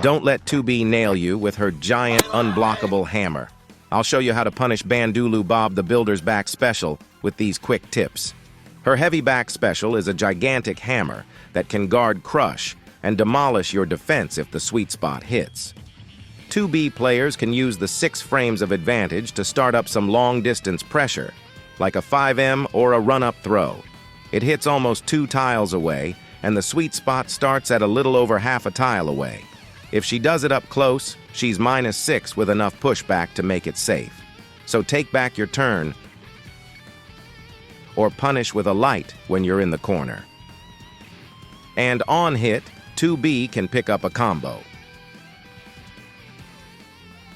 Don't let 2B nail you with her giant unblockable hammer. I'll show you how to punish Bandulu Bob the Builder's back special with these quick tips. Her heavy back special is a gigantic hammer that can guard crush and demolish your defense if the sweet spot hits. 2B players can use the 6 frames of advantage to start up some long-distance pressure, like a 5M or a run-up throw. It hits almost 2 tiles away, and the sweet spot starts at a little over half a tile away. If she does it up close, she's -6 with enough pushback to make it safe. So take back your turn or punish with a light when you're in the corner. And on hit, 2B can pick up a combo.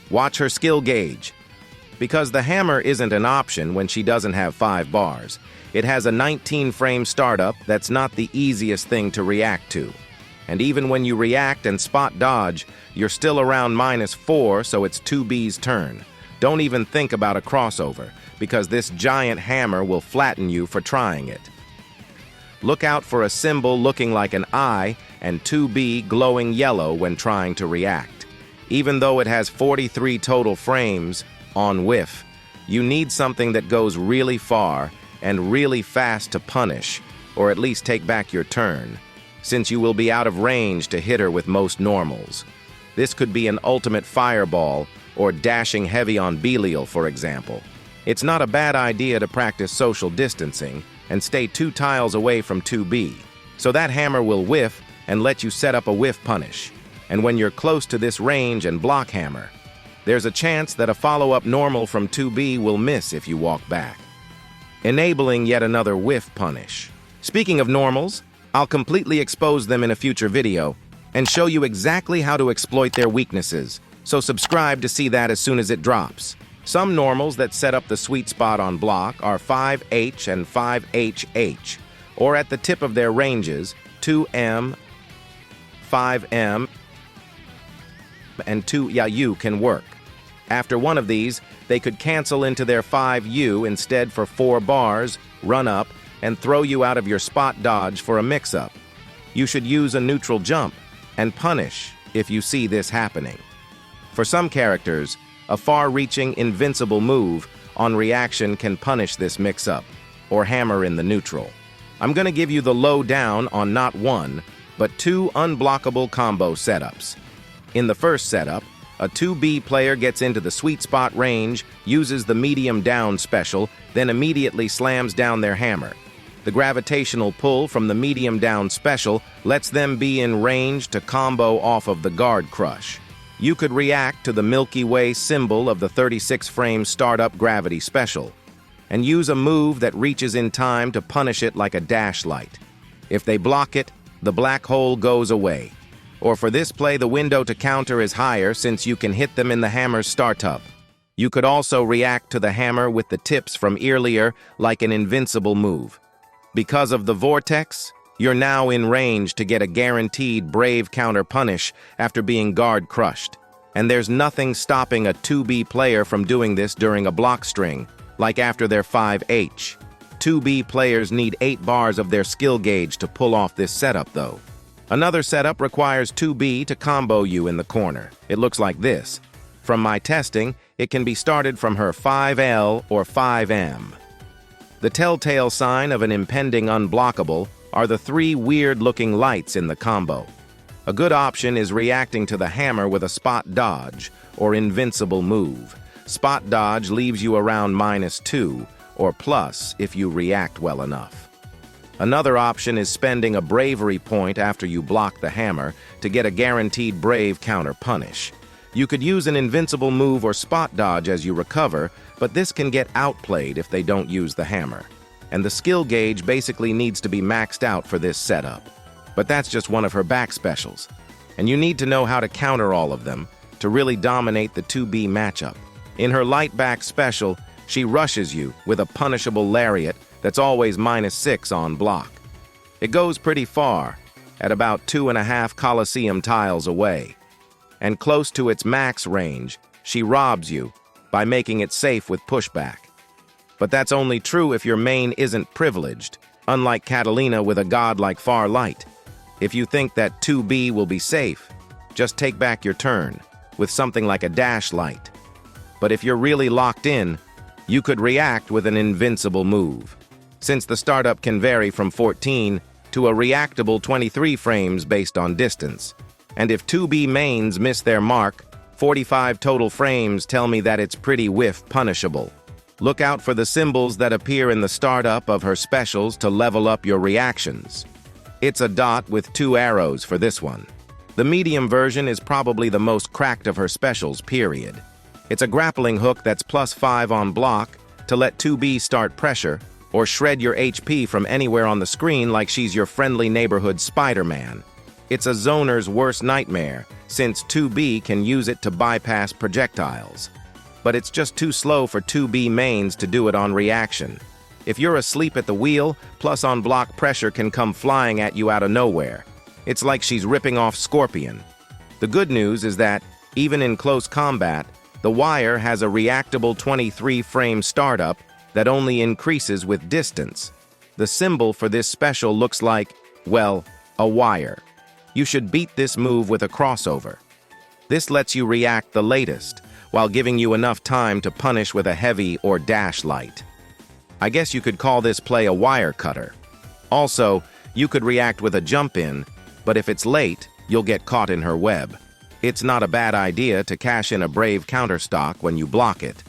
Watch her skill gauge. Because the hammer isn't an option when she doesn't have 5 bars, it has a 19-frame startup that's not the easiest thing to react to. And even when you react and spot dodge, you're still around -4, so it's 2B's turn. Don't even think about a crossover, because this giant hammer will flatten you for trying it. Look out for a symbol looking like an eye and 2B glowing yellow when trying to react. Even though it has 43 total frames on Whiff, you need something that goes really far and really fast to punish, or at least take back your turn, since you will be out of range to hit her with most normals. This could be an ultimate fireball or dashing heavy on Belial, for example. It's not a bad idea to practice social distancing and stay 2 tiles away from 2B, so that hammer will whiff and let you set up a whiff punish. And when you're close to this range and block hammer, there's a chance that a follow-up normal from 2B will miss if you walk back, enabling yet another whiff punish. Speaking of normals, I'll completely expose them in a future video and show you exactly how to exploit their weaknesses, so subscribe to see that as soon as it drops. Some normals that set up the sweet spot on block are 5H and 5HH, or at the tip of their ranges, 2M, 5M, and 2U can work. After one of these, they could cancel into their 5U instead for 4 bars, run up, and throw you out of your spot dodge for a mix-up. You should use a neutral jump and punish if you see this happening. For some characters, a far-reaching invincible move on reaction can punish this mix-up, or hammer in the neutral. I'm going to give you the lowdown on not 1, but 2 unblockable combo setups. In the first setup, a 2B player gets into the sweet spot range, uses the medium down special, then immediately slams down their hammer. The gravitational pull from the medium down special lets them be in range to combo off of the guard crush. You could react to the Milky Way symbol of the 36-frame startup gravity special, and use a move that reaches in time to punish it like a dash light. If they block it, the black hole goes away. Or for this play, the window to counter is higher since you can hit them in the hammer's startup. You could also react to the hammer with the tips from earlier like an invincible move. Because of the vortex, you're now in range to get a guaranteed brave counter punish after being guard crushed. And there's nothing stopping a 2B player from doing this during a block string, like after their 5H. 2B players need 8 bars of their skill gauge to pull off this setup, though. Another setup requires 2B to combo you in the corner. It looks like this. From my testing, it can be started from her 5L or 5M. The telltale sign of an impending unblockable are the 3 weird-looking lights in the combo. A good option is reacting to the hammer with a spot dodge or invincible move. Spot dodge leaves you around -2 or plus if you react well enough. Another option is spending a bravery point after you block the hammer to get a guaranteed brave counter punish. You could use an invincible move or spot dodge as you recover, but this can get outplayed if they don't use the hammer. And the skill gauge basically needs to be maxed out for this setup. But that's just one of her back specials. And you need to know how to counter all of them to really dominate the 2B matchup. In her light back special, she rushes you with a punishable lariat that's always -6 on block. It goes pretty far, at about 2.5 Coliseum tiles away. And close to its max range, she robs you by making it safe with pushback. But that's only true if your main isn't privileged, unlike Catalina with a godlike far light. If you think that 2B will be safe, just take back your turn with something like a dash light. But if you're really locked in, you could react with an invincible move. Since the startup can vary from 14 to a reactable 23 frames based on distance. And if 2B mains miss their mark, 45 total frames tell me that it's pretty Whiff punishable. Look out for the symbols that appear in the startup of her specials to level up your reactions. It's a dot with 2 arrows for this one. The medium version is probably the most cracked of her specials, period. It's a grappling hook that's +5 on block to let 2B start pressure or shred your HP from anywhere on the screen like she's your friendly neighborhood Spider-Man. It's a zoner's worst nightmare, since 2B can use it to bypass projectiles. But it's just too slow for 2B mains to do it on reaction. If you're asleep at the wheel, plus on block pressure can come flying at you out of nowhere. It's like she's ripping off Scorpion. The good news is that, even in close combat, the wire has a reactable 23-frame startup that only increases with distance. The symbol for this special looks like, well, a wire. You should beat this move with a crossover. This lets you react the latest, while giving you enough time to punish with a heavy or dash light. I guess you could call this play a wire cutter. Also, you could react with a jump in, but if it's late, you'll get caught in her web. It's not a bad idea to cash in a brave counterstock when you block it,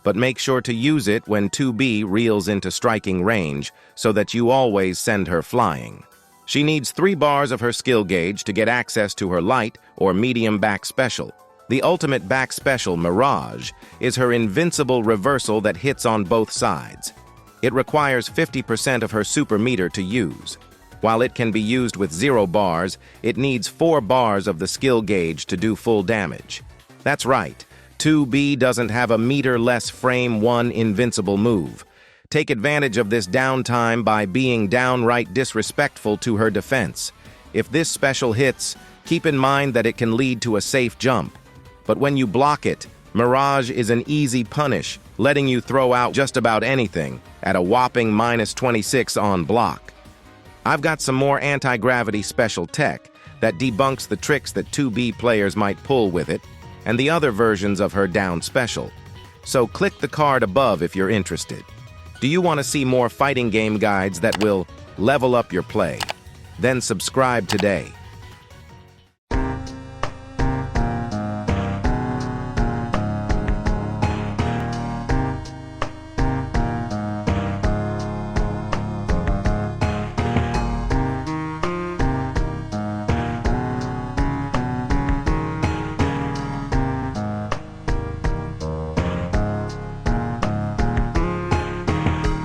but make sure to use it when 2B reels into striking range so that you always send her flying. She needs 3 bars of her skill gauge to get access to her light or medium back special. The ultimate back special, Mirage, is her invincible reversal that hits on both sides. It requires 50% of her super meter to use. While it can be used with 0 bars, it needs 4 bars of the skill gauge to do full damage. That's right, 2B doesn't have a meter-less frame 1 invincible move. Take advantage of this downtime by being downright disrespectful to her defense. If this special hits, keep in mind that it can lead to a safe jump. But when you block it, Mirage is an easy punish, letting you throw out just about anything at a whopping -26 on block. I've got some more anti-gravity special tech that debunks the tricks that 2B players might pull with it, and the other versions of her down special. So click the card above if you're interested. Do you want to see more fighting game guides that will level up your play? Then subscribe today.